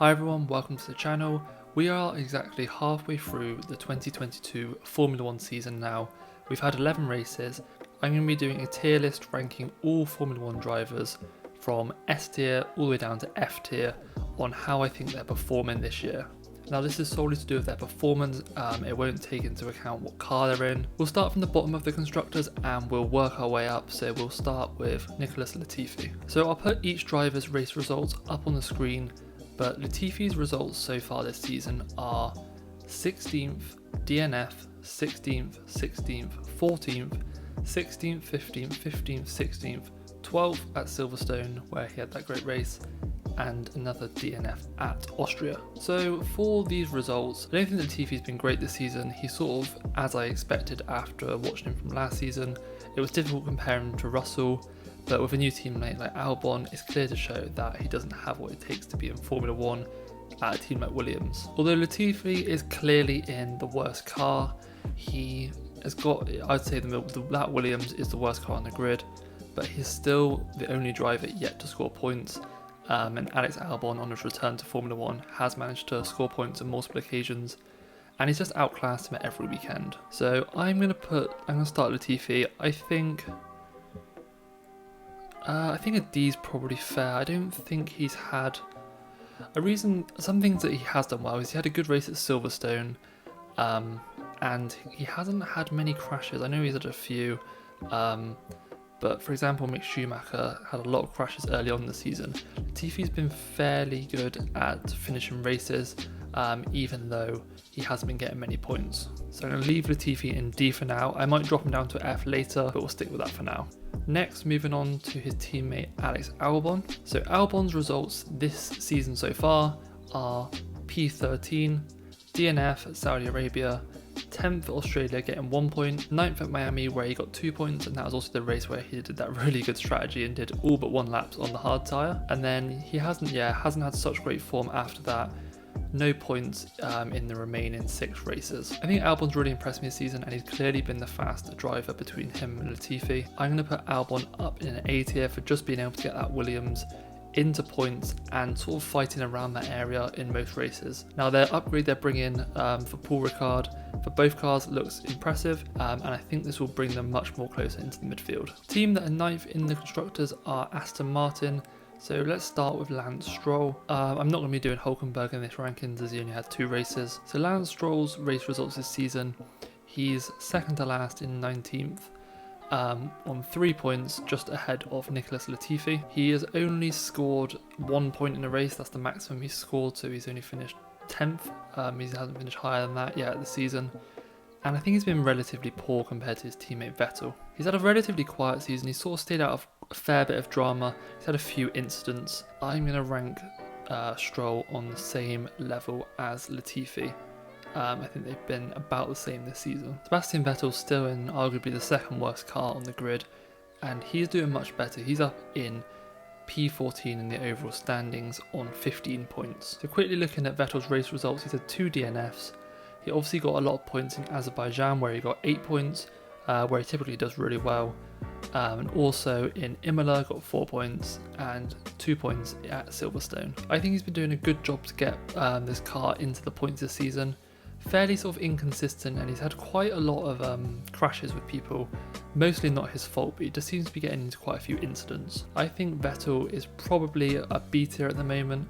Hi everyone, welcome to the channel. We are exactly halfway through the 2022 Formula 1 season now. We've had 11 races. I'm going to be doing a tier list ranking all Formula 1 drivers from S tier all the way down to F tier on how I think they're performing this year. Now this is solely to do with their performance, it won't take into account what car they're in. We'll start from the bottom of the constructors and we'll work our way up, so we'll start with Nicolas Latifi. So I'll put each driver's race results up on the screen, but Latifi's results so far this season are 16th, DNF, 16th, 16th, 14th, 16th, 15th, 15th, 16th, 12th at Silverstone where he had that great race, and another DNF at Austria. So for these results, I don't think Latifi's been great this season. He's sort of as I expected after watching him from last season. It was difficult comparing him to Russell, but with a new teammate like Albon, it's clear to show that he doesn't have what it takes to be in Formula 1 at a team like Williams. Although Latifi is clearly in the worst car, he has got, I'd say that Williams is the worst car on the grid, but he's still the only driver yet to score points. And Alex Albon on his return to Formula 1 has managed to score points on multiple occasions, and he's just outclassed him at every weekend. So I'm going to start Latifi. I think a D is probably fair. I don't think he's had some things that he has done well is he had a good race at Silverstone, and he hasn't had many crashes. I know he's had a few, but for example, Mick Schumacher had a lot of crashes early on in the season. Latifi's been fairly good at finishing races, even though he hasn't been getting many points. So I'm going to leave Latifi in D for now. I might drop him down to F later, but we'll stick with that for now. Next, moving on to his teammate Alex Albon. So Albon's results this season so far are P13, DNF at Saudi Arabia, 10th at Australia getting 1 point, 9th at Miami where he got 2 points, and that was also the race where he did that really good strategy and did all but one laps on the hard tyre. And then he hasn't had such great form after that. No points in the remaining 6 races. I think Albon's really impressed me this season, and he's clearly been the faster driver between him and Latifi. I'm going to put Albon up in an A tier for just being able to get that Williams into points and sort of fighting around that area in most races. Now their upgrade they're bringing for Paul Ricard for both cars looks impressive, and I think this will bring them much more closer into the midfield. Team that are 9th in the constructors are Aston Martin. So let's start with Lance Stroll. I'm not going to be doing Hulkenberg in this rankings as he only had 2 races. So Lance Stroll's race results this season, he's second to last in 19th. On 3 points, just ahead of Nicolas Latifi. He has only scored 1 point in a race, that's the maximum he's scored, so he's only finished 10th. He hasn't finished higher than that yet this season. And I think he's been relatively poor compared to his teammate Vettel. He's had a relatively quiet season, he's sort of stayed out of a fair bit of drama, he's had a few incidents. I'm going to rank Stroll on the same level as Latifi. I think they've been about the same this season. Sebastian Vettel's still in arguably the second worst car on the grid, and he's doing much better. He's up in P14 in the overall standings on 15 points. So quickly looking at Vettel's race results, he's had 2 DNFs. He obviously got a lot of points in Azerbaijan where he got 8 points, where he typically does really well. And also in Imola got 4 points and 2 points at Silverstone. I think he's been doing a good job to get this car into the points this season. Fairly sort of inconsistent, and he's had quite a lot of crashes with people, mostly not his fault, but he just seems to be getting into quite a few incidents. I think Vettel is probably a B tier at the moment.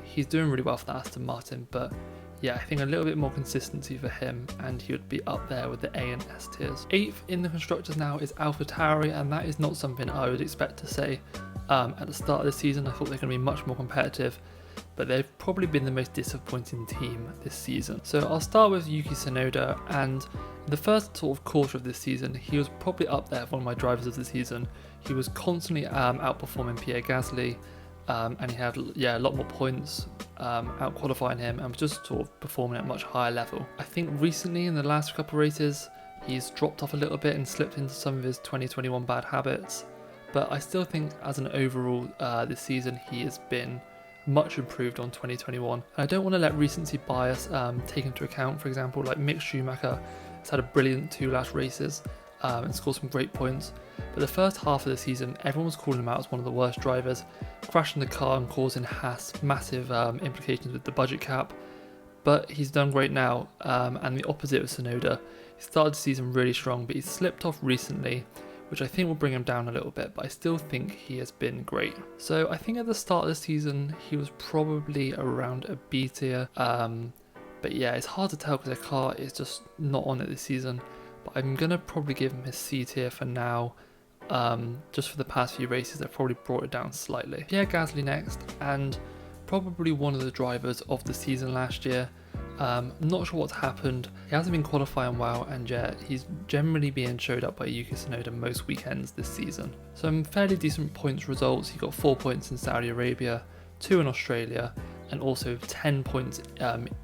He's doing really well for the Aston Martin, but yeah, I think a little bit more consistency for him and he would be up there with the A and S tiers. 8th in the constructors now is AlphaTauri, and that is not something I would expect to say at the start of the season. I thought they're going to be much more competitive, but they've probably been the most disappointing team this season. So I'll start with Yuki Sonoda, and the first sort of quarter of this season, he was probably up there for one of my drivers of the season. He was constantly outperforming Pierre Gasly, and he had a lot more points, out qualifying him, and was just sort of performing at a much higher level. I think recently in the last couple of races, he's dropped off a little bit and slipped into some of his 2021 bad habits, but I still think as an overall this season, he has been much improved on 2021. And I don't want to let recency bias take into account. For example, like Mick Schumacher has had a brilliant 2 last races and scored some great points, But the first half of the season, everyone was calling him out as one of the worst drivers, crashing the car and causing Haas massive implications with the budget cap. But he's done great now, and the opposite of Sonoda. He started the season really strong, but he's slipped off recently, which I think will bring him down a little bit, but I still think he has been great. So I think at the start of the season, he was probably around a B tier. But yeah, it's hard to tell because the car is just not on it this season. But I'm going to probably give him his C tier for now. Just for the past few races, I've probably brought it down slightly. Pierre Gasly next, and probably one of the drivers of the season last year. Not sure what's happened. He hasn't been qualifying well, and yet he's generally being showed up by Yuki Sonoda most weekends this season. Some fairly decent points results. He got 4 points in Saudi Arabia, 2 in Australia, and also 10 points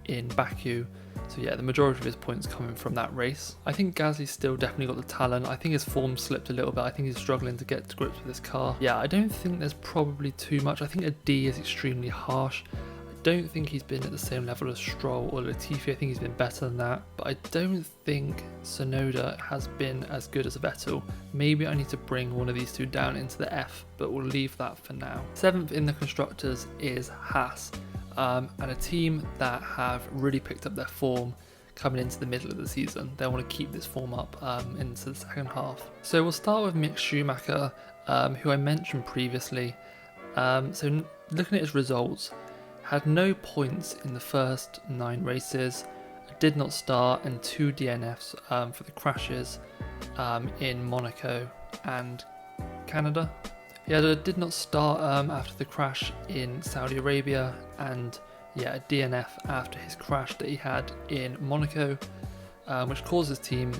in Baku. So yeah, the majority of his points coming from that race. I think Gasly's still definitely got the talent. I think his form slipped a little bit. I think he's struggling to get to grips with this car. Yeah, I don't think there's probably too much. I think a D is extremely harsh. I don't think he's been at the same level as Stroll or Latifi. I think he's been better than that. But I don't think Sonoda has been as good as Vettel. Maybe I need to bring one of these two down into the F, but we'll leave that for now. 7th in the Constructors is Haas. And a team that have really picked up their form coming into the middle of the season. They want to keep this form up into the second half. So we'll start with Mick Schumacher, who I mentioned previously. So looking at his results, had no points in the first 9 races, did not start, and 2 DNFs for the crashes in Monaco and Canada. He did not start after the crash in Saudi Arabia, and yeah, a DNF after his crash that he had in Monaco, which caused his team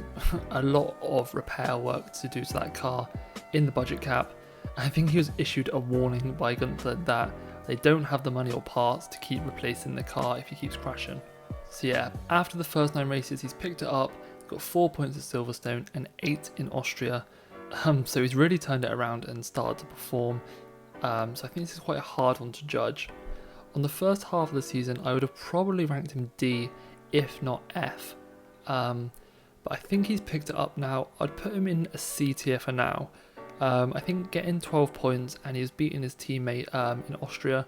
a lot of repair work to do to that car in the budget cap. I think he was issued a warning by Gunther that they don't have the money or parts to keep replacing the car if he keeps crashing. So yeah, after the first 9 races, he's picked it up, got 4 points at Silverstone and 8 in Austria. So he's really turned it around and started to perform. So I think this is quite a hard one to judge. On the first half of the season, I would have probably ranked him D, if not F. But I think he's picked it up now. I'd put him in a C tier for now. I think getting 12 points and he's beating his teammate in Austria,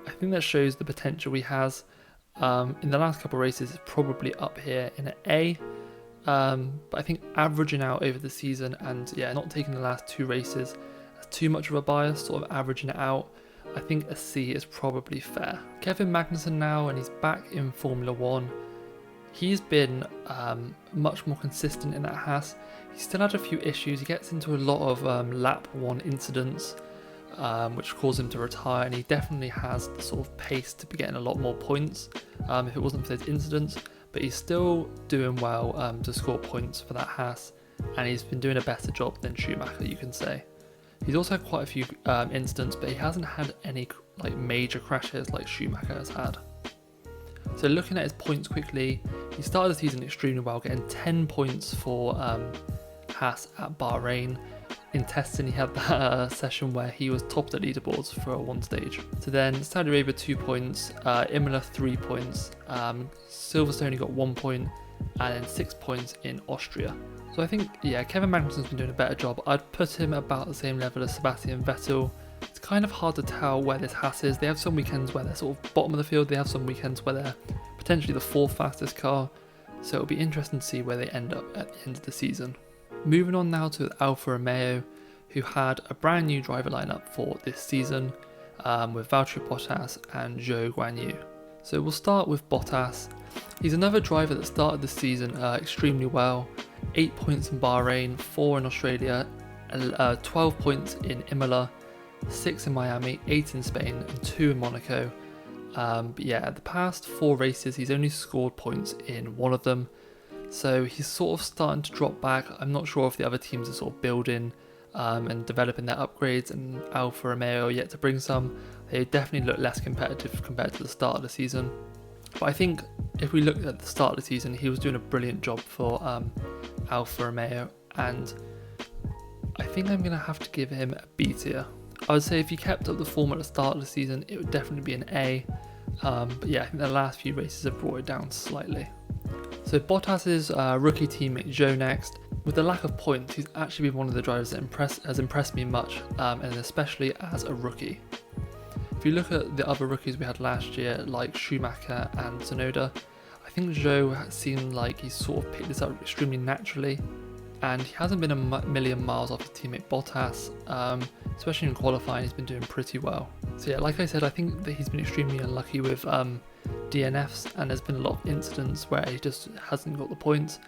I think that shows the potential he has. In the last couple of races, it's probably up here in an A. But I think averaging out over the season and yeah, not taking the last 2 races as too much of a bias, sort of averaging it out, I think a C is probably fair. Kevin Magnussen now, and he's back in Formula 1. He's been much more consistent in that Haas. He still had a few issues. He gets into a lot of lap 1 incidents, which caused him to retire, and he definitely has the sort of pace to be getting a lot more points if it wasn't for those incidents. But he's still doing well to score points for that Haas, and he's been doing a better job than Schumacher, you can say. He's also had quite a few incidents, but he hasn't had any like major crashes like Schumacher has had. So looking at his points quickly, he started the season extremely well, getting 10 points for Haas at Bahrain. In testing, he had that session where he was top of the leaderboards for one stage. So then Saudi Arabia 2 points, Imola 3 points, Silverstone he got 1 point, and then 6 points in Austria. So I think, yeah, Kevin Magnussen's been doing a better job. I'd put him about the same level as Sebastian Vettel. It's kind of hard to tell where this Haas is. They have some weekends where they're sort of bottom of the field. They have some weekends where they're potentially the 4th fastest car. So it'll be interesting to see where they end up at the end of the season. Moving on now to Alfa Romeo, who had a brand new driver lineup for this season with Valtteri Bottas and Zhou Guanyu. So we'll start with Bottas. He's another driver that started the season extremely well. 8 points in Bahrain, 4 in Australia, 12 points in Imola, 6 in Miami, 8 in Spain, and 2 in Monaco. But yeah, the past 4 races, he's only scored points in 1 of them. So he's sort of starting to drop back. I'm not sure if the other teams are sort of building and developing their upgrades, and Alfa Romeo are yet to bring some. They definitely look less competitive compared to the start of the season. But I think if we look at the start of the season, he was doing a brilliant job for Alfa Romeo, and I think I'm going to have to give him a B tier. I would say if he kept up the form at the start of the season, it would definitely be an A. But yeah, I think the last few races have brought it down slightly. So Bottas's rookie teammate Zhou next. with the lack of points, he's actually been one of the drivers that has impressed me much, and especially as a rookie. If you look at the other rookies we had last year, like Schumacher and Sonoda, I think Zhou seemed like he's sort of picked this up extremely naturally, and he hasn't been a million miles off his teammate Bottas, especially in qualifying. He's been doing pretty well. So yeah, like I said, I think that he's been extremely unlucky with DNFs, and there's been a lot of incidents where he just hasn't got the points.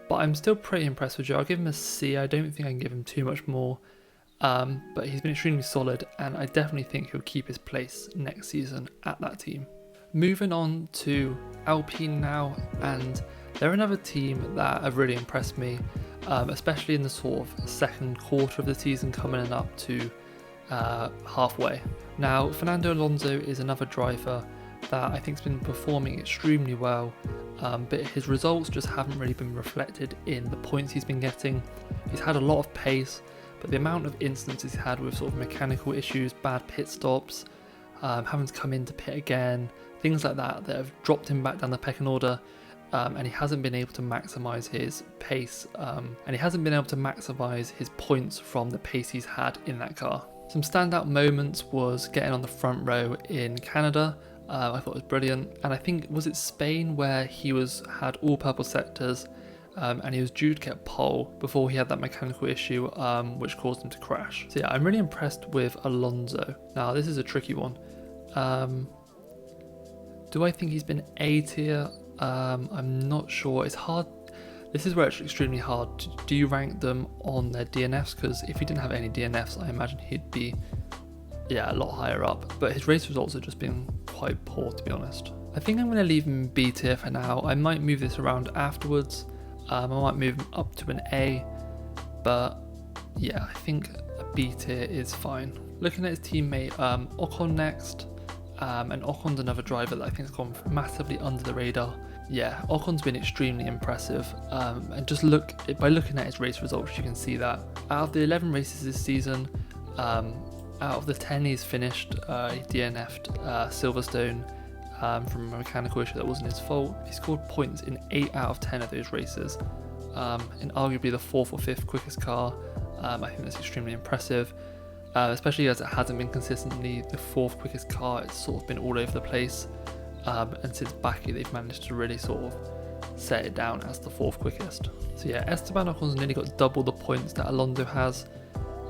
But I'm still pretty impressed with Joe. I'll give him a C. I don't think I can give him too much more. But he's been extremely solid, and I definitely think he'll keep his place next season at that team. Moving on to Alpine now, and they're another team that have really impressed me, especially in the sort of second quarter of the season coming up to halfway. Now, Fernando Alonso is another driver that I think has been performing extremely well, but his results just haven't really been reflected in the points he's been getting. He's had a lot of pace, but the amount of instances he's had with sort of mechanical issues, bad pit stops, having to come in to pit again, things like that have dropped him back down the pecking order, and he hasn't been able to maximise his pace, and he hasn't been able to maximise his points from the pace he's had in that car. Some standout moments was getting on the front row in Canada. I thought it was brilliant, and I think, was it Spain where he had all purple sectors, and he was due to get pole before he had that mechanical issue, which caused him to crash. So yeah, I'm really impressed with Alonso. Now this is a tricky one. Do I think he's been A tier? I'm not sure. It's hard. This is where it's extremely hard. Do you rank them on their DNFs? Because if he didn't have any DNFs, I imagine he'd be, a lot higher up. But his race results have just been quite poor, to be honest. I think I'm going to leave him B tier for now. I might move this around afterwards. I might move him up to an A, but yeah, I think a B tier is fine. Looking at his teammate Ocon next, and Ocon's another driver that I think has gone massively under the radar. Yeah, Ocon's been extremely impressive, and just by looking at his race results, you can see that. Out of the 11 races this season, out of the 10 he's finished, he DNF'd Silverstone from a mechanical issue that wasn't his fault. He scored points in 8 out of 10 of those races, in arguably the 4th or 5th quickest car. I think that's extremely impressive, especially as it hasn't been consistently the 4th quickest car. It's sort of been all over the place, and since Baku they've managed to really sort of set it down as the 4th quickest. So yeah, Esteban Ocon's nearly got double the points that Alonso has,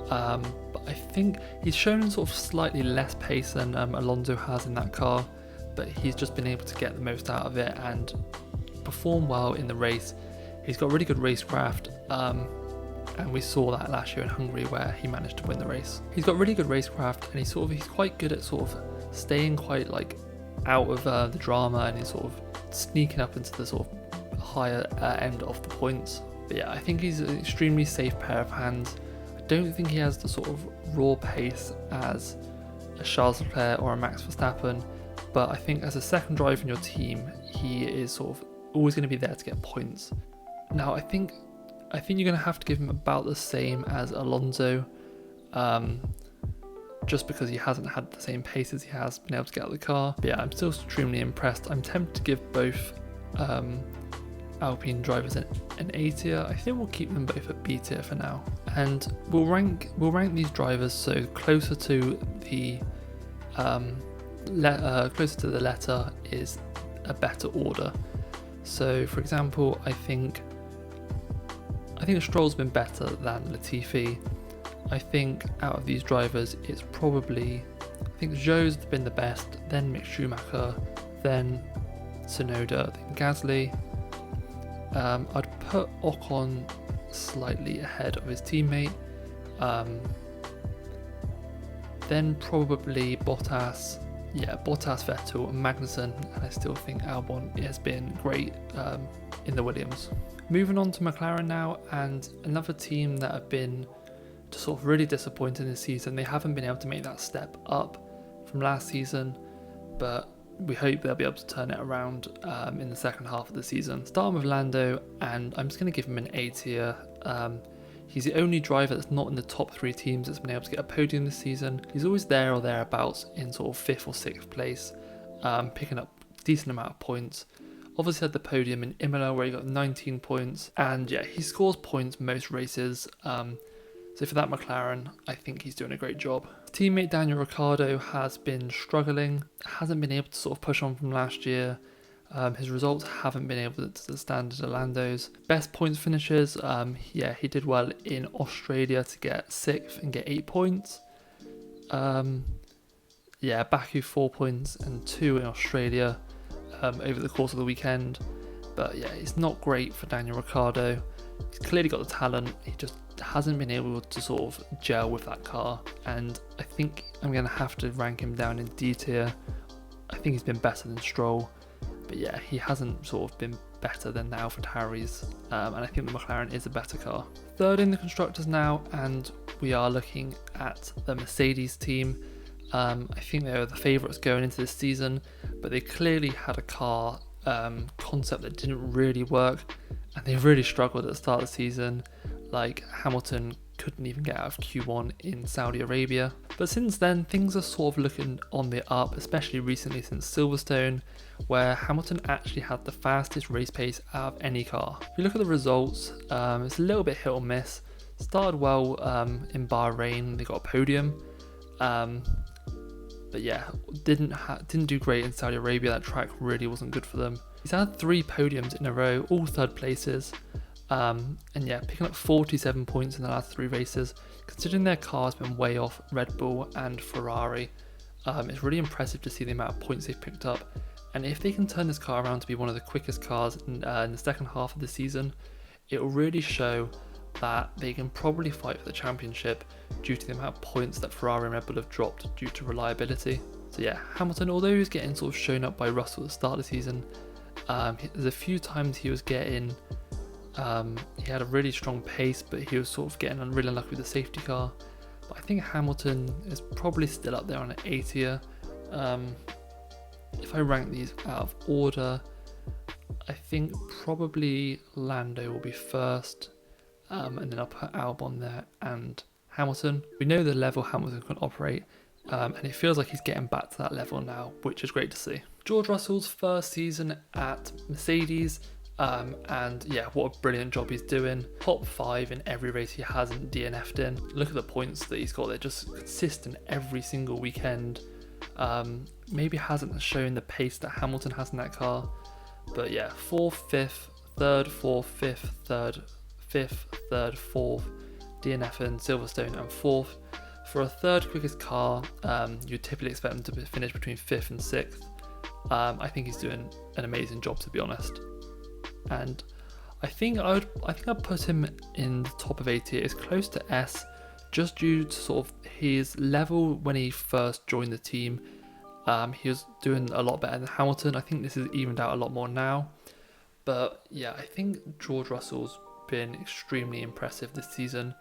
but I think he's shown sort of slightly less pace than Alonso has in that car, but he's just been able to get the most out of it and perform well in the race. He's got really good racecraft, and we saw that last year in Hungary where he managed to win the race. He's got really good racecraft, and he's quite good at sort of staying quite like out of the drama, and he's sort of sneaking up into the sort of higher end of the points. But yeah, I think he's an extremely safe pair of hands. I don't think he has the sort of raw pace as a Charles Leclerc or a Max Verstappen, but I think as a second driver in your team, he is sort of always going to be there to get points. Now, I think you're going to have to give him about the same as Alonso, just because he hasn't had the same pace as he has been able to get out of the car. But yeah, I'm still extremely impressed. I'm tempted to give both Alpine drivers an A tier. I think we'll keep them both at B tier for now, and we'll rank these drivers so closer to the letter is a better order. So for example, I think Stroll's been better than Latifi. I think out of these drivers, it's probably, I think Zhou's been the best, then Mick Schumacher, then Sonoda, then Gasly. I'd put Ocon slightly ahead of his teammate, then probably Bottas, Vettel, and Magnussen, and I still think Albon has been great in the Williams. Moving on to McLaren now, and another team that have been just sort of really disappointed this season. They haven't been able to make that step up from last season, but we hope they'll be able to turn it around in the second half of the season. Starting with Lando, and I'm just going to give him an A tier. He's the only driver that's not in the top 3 teams that's been able to get a podium this season. He's always there or thereabouts in sort of 5th or 6th place, picking up a decent amount of points. obviously had the podium in Imola where he got 19 points, and yeah, he scores points most races. So for that McLaren, I think he's doing a great job. Teammate Daniel Ricciardo has been struggling, hasn't been able to sort of push on from last year. His results haven't been able to the standard of Lando's. Best points finishes, yeah, he did well in Australia to get 6th and get 8 points. Yeah, Baku 4 points and 2 in Australia over the course of the weekend. But yeah, it's not great for Daniel Ricciardo. He's clearly got the talent, he just hasn't been able to sort of gel with that car, and I think I'm going to have to rank him down in D tier. I think he's been better than Stroll, but yeah, he hasn't sort of been better than the AlphaTauris, and I think the McLaren is a better car. Third in the Constructors now, and we are looking at the Mercedes team. I think they were the favourites going into this season, but they clearly had a car concept that didn't really work, and they really struggled at the start of the season. Like Hamilton couldn't even get out of Q1 in Saudi Arabia. But since then, things are sort of looking on the up, especially recently since Silverstone, where Hamilton actually had the fastest race pace out of any car. If you look at the results, it's a little bit hit or miss. Started well in Bahrain, they got a podium. But yeah, didn't do great in Saudi Arabia. That track really wasn't good for them. He's had 3 podiums in a row, all third places. And yeah, picking up 47 points in the last 3 races, considering their car's been way off Red Bull and Ferrari. It's really impressive to see the amount of points they've picked up, and if they can turn this car around to be one of the quickest cars in the second half of the season, it will really show that they can probably fight for the championship due to the amount of points that Ferrari and Red Bull have dropped due to reliability. So yeah, Hamilton, although he was getting sort of shown up by Russell at the start of the season, there's a few times he was getting he had a really strong pace, but he was sort of getting really unlucky with the safety car. But I think Hamilton is probably still up there on an A tier. If I rank these out of order, I think probably Lando will be first, and then I'll put Albon there and Hamilton. We know the level Hamilton can operate, and it feels like he's getting back to that level now, which is great to see. George Russell's first season at Mercedes. And yeah, what a brilliant job he's doing. Top 5 in every race he hasn't DNF'd in. Look at the points that he's got, they're just consistent every single weekend. Maybe hasn't shown the pace that Hamilton has in that car, but yeah, 4th, 5th, 3rd, 4th, 5th, 3rd, 5th, 3rd, 4th, DNF in Silverstone, and 4th. For a 3rd quickest car, you'd typically expect him to finish between 5th and 6th. I think he's doing an amazing job, to be honest. And I think I'd put him in the top of A tier. It's close to S, just due to sort of his level when he first joined the team. He was doing a lot better than Hamilton. I think this has evened out a lot more now. But yeah, I think George Russell's been extremely impressive this season,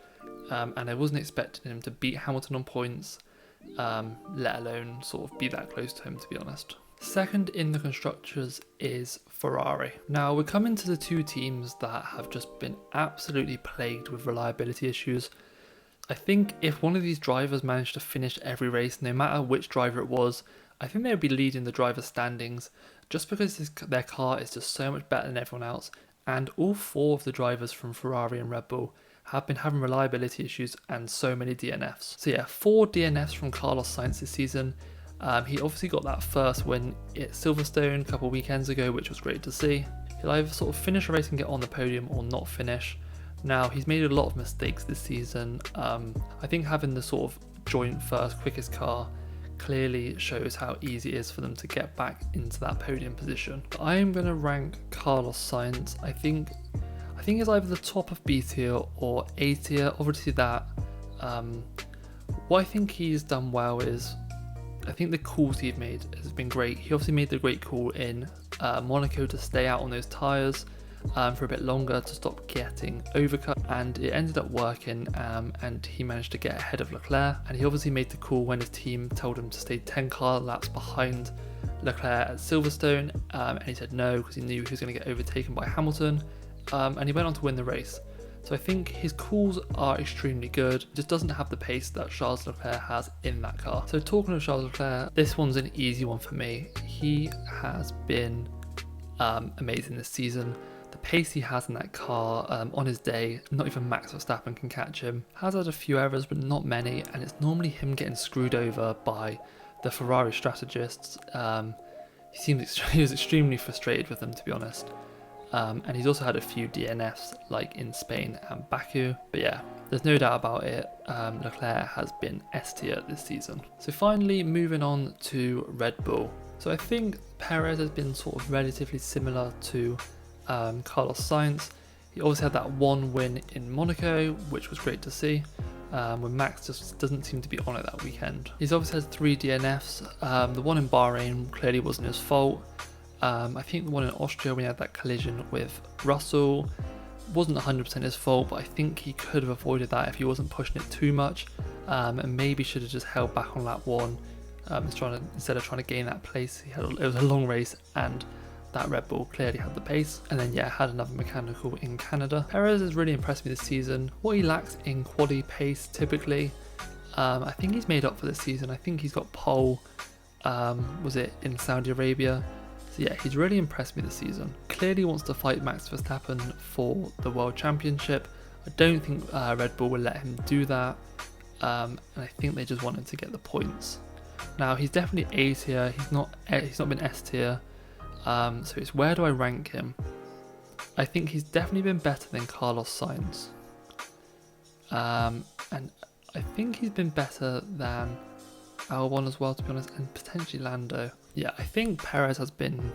and I wasn't expecting him to beat Hamilton on points, let alone sort of be that close to him, to be honest. Second in the Constructors is Ferrari. Now we're coming to the 2 teams that have just been absolutely plagued with reliability issues. I think if one of these drivers managed to finish every race, no matter which driver it was, I think they would be leading the driver standings, just because their car is just so much better than everyone else, and all 4 of the drivers from Ferrari and Red Bull have been having reliability issues and so many DNFs. So yeah, 4 DNFs from Carlos Sainz this season. He obviously got that first win at Silverstone a couple of weekends ago, which was great to see. He'll either sort of finish a race and get on the podium or not finish. Now, he's made a lot of mistakes this season. I think having the sort of joint first quickest car clearly shows how easy it is for them to get back into that podium position. But I am going to rank Carlos Sainz. I think it's either the top of B tier or A tier. Obviously that. What I think he's done well is, I think the calls he's made has been great. He obviously made the great call in Monaco to stay out on those tyres for a bit longer to stop getting overcut, and it ended up working, and he managed to get ahead of Leclerc. And he obviously made the call when his team told him to stay 10 car laps behind Leclerc at Silverstone, and he said no because he knew he was going to get overtaken by Hamilton, and he went on to win the race. So I think his calls are extremely good, just doesn't have the pace that Charles Leclerc has in that car. So talking of Charles Leclerc, this one's an easy one for me. He has been amazing this season. The pace he has in that car on his day, not even Max Verstappen can catch him. Has had a few errors, but not many, and it's normally him getting screwed over by the Ferrari strategists. He was extremely frustrated with them, to be honest. And he's also had a few DNFs, like in Spain and Baku. But yeah, there's no doubt about it. Leclerc has been S tier this season. So finally, moving on to Red Bull. So I think Perez has been sort of relatively similar to Carlos Sainz. He obviously had that one win in Monaco, which was great to see, when Max just doesn't seem to be on it that weekend. He's obviously had 3 DNFs. The one in Bahrain clearly wasn't his fault. I think the one in Austria when he had that collision with Russell wasn't 100% his fault, but I think he could have avoided that if he wasn't pushing it too much, and maybe should have just held back on lap 1 instead of trying to gain that place. It was a long race, and that Red Bull clearly had the pace. And then yeah, had another mechanical in Canada. Perez has really impressed me this season. What he lacks in quali pace typically, I think he's made up for this season. I think he's got pole, was it in Saudi Arabia? So yeah, he's really impressed me this season. Clearly wants to fight Max Verstappen for the World Championship. I don't think Red Bull will let him do that, and I think they just want him to get the points. Now he's definitely A tier. He's not been S tier. So it's where do I rank him? I think he's definitely been better than Carlos Sainz, and I think he's been better than Albon as well, to be honest, and potentially Lando. Yeah, I think Perez has been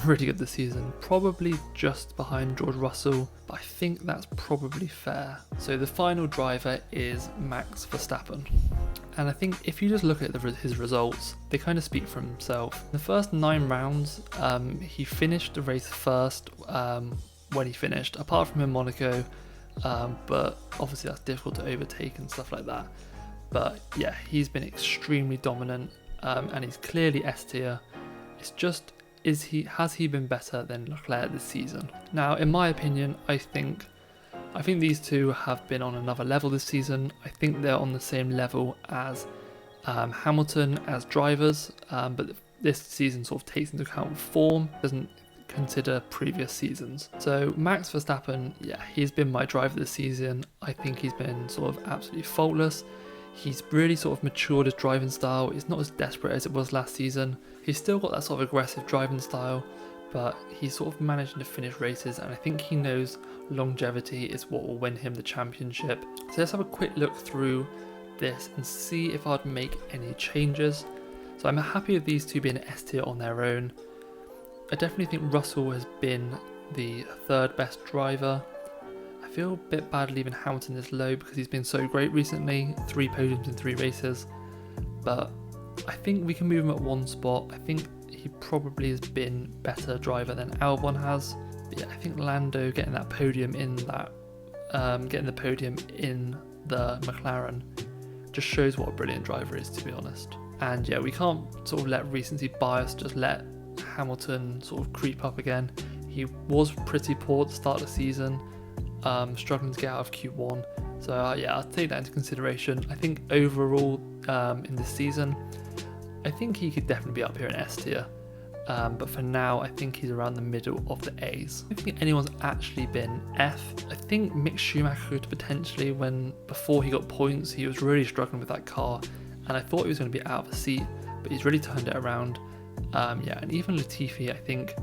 really good this season, probably just behind George Russell, but I think that's probably fair. So the final driver is Max Verstappen. And I think if you just look at his results, they kind of speak for himself. In the first 9 rounds, he finished the race first when he finished, apart from in Monaco, but obviously that's difficult to overtake and stuff like that. But yeah, he's been extremely dominant, and he's clearly S tier. It's just, has he been better than Leclerc this season? Now, in my opinion, I think these two have been on another level this season. I think they're on the same level as Hamilton as drivers, but this season sort of takes into account form, doesn't consider previous seasons. So Max Verstappen, yeah, he's been my driver this season. I think he's been sort of absolutely faultless. He's really sort of matured his driving style. It's not as desperate as it was last season. He's still got that sort of aggressive driving style, but he's sort of managing to finish races, and I think he knows longevity is what will win him the championship. So let's have a quick look through this and see if I'd make any changes. So I'm happy with these two being S tier on their own. I definitely think Russell has been the 3rd best driver. I feel a bit bad leaving Hamilton this low because he's been so great recently, 3 podiums in 3 races, but I think we can move him at 1 spot. I think he probably has been better driver than Albon has. But yeah, I think Lando getting that podium in that, getting the podium in the McLaren just shows what a brilliant driver is, to be honest. And yeah, we can't sort of let recency bias just let Hamilton sort of creep up again. He was pretty poor at the start of the season, struggling to get out of Q1. So yeah, I'll take that into consideration. I think overall in this season, I think he could definitely be up here in S tier. But for now, I think he's around the middle of the A's. I don't think anyone's actually been F. I think Mick Schumacher could potentially, before he got points, he was really struggling with that car, and I thought he was going to be out of the seat, but he's really turned it around. Yeah, and even Latifi, I think,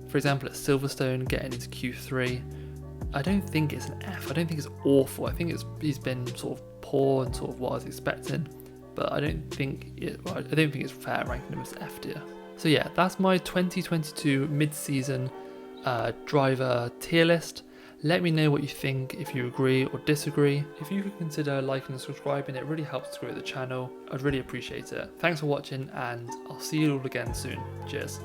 for example, at Silverstone getting into Q3, I don't think it's an F. I don't think it's awful. I think he's been sort of poor and sort of what I was expecting, but I don't think it's fair ranking him as F tier. So yeah, that's my 2022 mid-season driver tier list. Let me know what you think, if you agree or disagree. If you could consider liking and subscribing, it really helps to grow the channel. I'd really appreciate it. Thanks for watching, and I'll see you all again soon. Cheers.